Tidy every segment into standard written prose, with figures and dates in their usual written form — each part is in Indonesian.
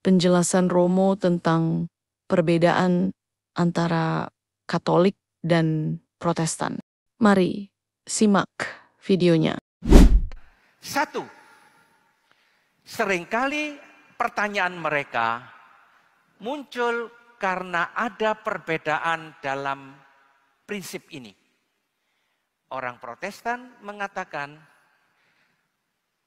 penjelasan Romo tentang perbedaan antara Katolik dan Protestan. Mari simak videonya. Satu, seringkali pertanyaan mereka muncul karena ada perbedaan dalam prinsip ini. Orang Protestan mengatakan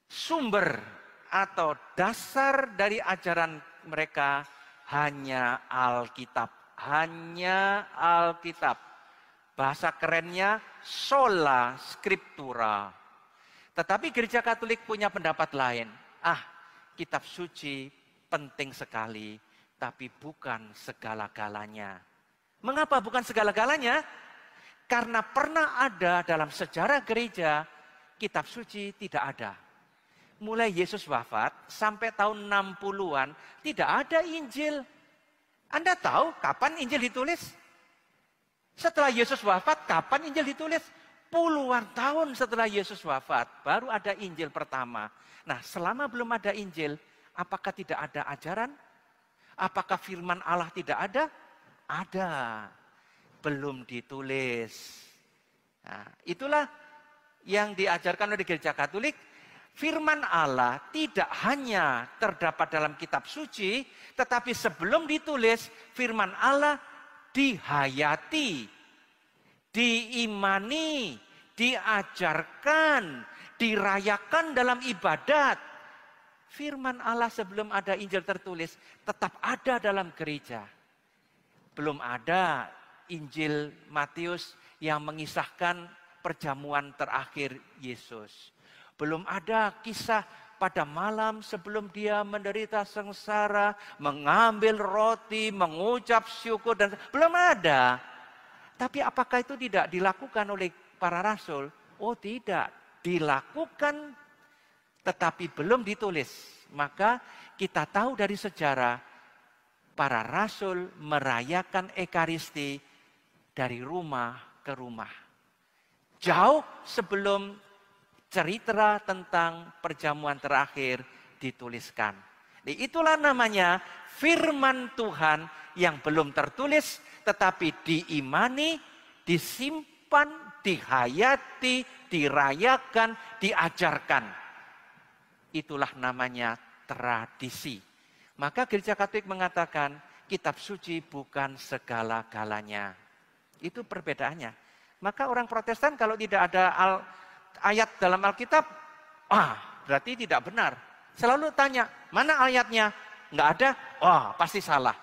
sumber atau dasar dari ajaran mereka hanya Alkitab. Hanya Alkitab. Bahasa kerennya sola scriptura. Tetapi gereja Katolik punya pendapat lain. Kitab suci penting sekali, tapi bukan segala-galanya. Mengapa bukan segala-galanya? Karena pernah ada dalam sejarah gereja, kitab suci tidak ada. Mulai Yesus wafat sampai tahun 60-an tidak ada Injil. Anda tahu kapan Injil ditulis? Setelah Yesus wafat, kapan Injil ditulis? Puluhan tahun setelah Yesus wafat, baru ada Injil pertama. Nah, selama belum ada Injil, apakah tidak ada ajaran? Apakah firman Allah tidak ada? Ada. Belum ditulis. Nah, itulah yang diajarkan oleh gereja Katolik. Firman Allah tidak hanya terdapat dalam kitab suci, tetapi sebelum ditulis, firman Allah dihayati, diimani, diajarkan, dirayakan dalam ibadat. Firman Allah sebelum ada Injil tertulis tetap ada dalam gereja. Belum ada Injil Matius yang mengisahkan perjamuan terakhir Yesus. Belum ada kisah pada malam sebelum dia menderita sengsara, mengambil roti, mengucap syukur, dan belum ada. Tapi apakah itu tidak dilakukan oleh para rasul? Oh tidak, dilakukan tetapi belum ditulis. Maka kita tahu dari sejarah, para rasul merayakan Ekaristi dari rumah ke rumah. Jauh sebelum cerita tentang perjamuan terakhir dituliskan. Itulah namanya firman Tuhan yang belum tertulis, tetapi diimani, disimpan, dihayati, dirayakan, diajarkan. Itulah namanya tradisi. Maka gereja Katolik mengatakan kitab suci bukan segala-galanya. Itu perbedaannya. Maka orang Protestan kalau tidak ada ayat dalam Alkitab, berarti tidak benar. Selalu tanya, mana ayatnya? Nggak ada? Pasti salah.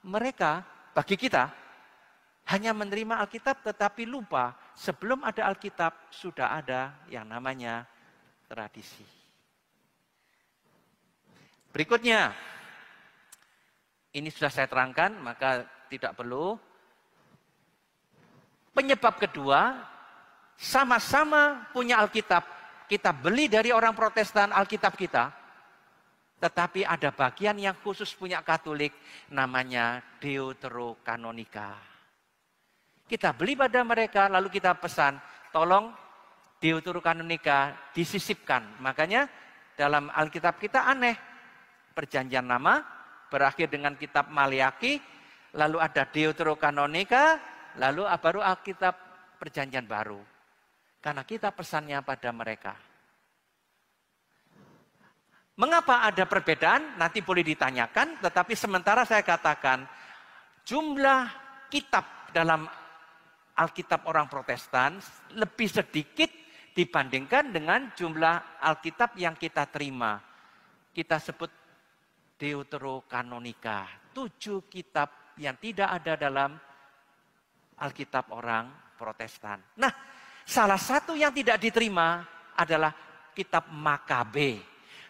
Mereka, bagi kita, hanya menerima Alkitab tetapi lupa sebelum ada Alkitab sudah ada yang namanya tradisi. Berikutnya, ini sudah saya terangkan, maka tidak perlu. Penyebab kedua, sama-sama punya Alkitab. Kita beli dari orang Protestan Alkitab kita. Tetapi ada bagian yang khusus punya Katolik, namanya Deuterokanonika. Kita beli pada mereka, lalu kita pesan, tolong Deuterokanonika disisipkan. Makanya dalam Alkitab kita aneh. Perjanjian Lama berakhir dengan kitab Maliaki, lalu ada Deuterokanonika, lalu baru Alkitab Perjanjian Baru. Karena kita pesannya pada mereka. Mengapa ada perbedaan? Nanti boleh ditanyakan, tetapi sementara saya katakan jumlah kitab dalam Alkitab orang Protestan lebih sedikit dibandingkan dengan jumlah Alkitab yang kita terima. Kita sebut Deuterokanonika, 7 kitab yang tidak ada dalam Alkitab orang Protestan. Nah, salah satu yang tidak diterima adalah kitab Makabe.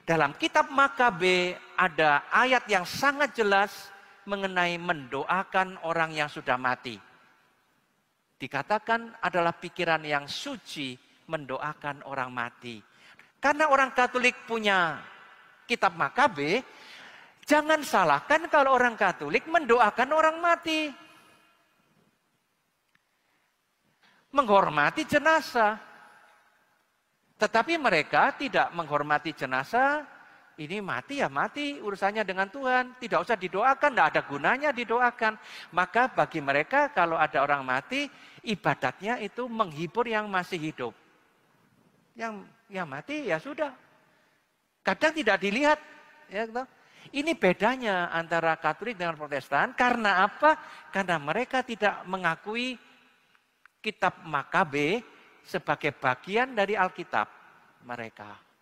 Dalam kitab Makabe ada ayat yang sangat jelas mengenai mendoakan orang yang sudah mati. Dikatakan adalah pikiran yang suci mendoakan orang mati. Karena orang Katolik punya kitab Makabe, jangan salahkan kalau orang Katolik mendoakan orang mati. Menghormati jenazah. Tetapi mereka tidak menghormati jenazah, ini mati ya mati, urusannya dengan Tuhan. Tidak usah didoakan, tidak ada gunanya didoakan. Maka bagi mereka kalau ada orang mati, ibadatnya itu menghibur yang masih hidup. Yang mati ya sudah. Kadang tidak dilihat. Ya, gitu. Ini bedanya antara Katolik dengan Protestan. Karena apa? Karena mereka tidak mengakui kitab Makabe sebagai bagian dari Alkitab mereka.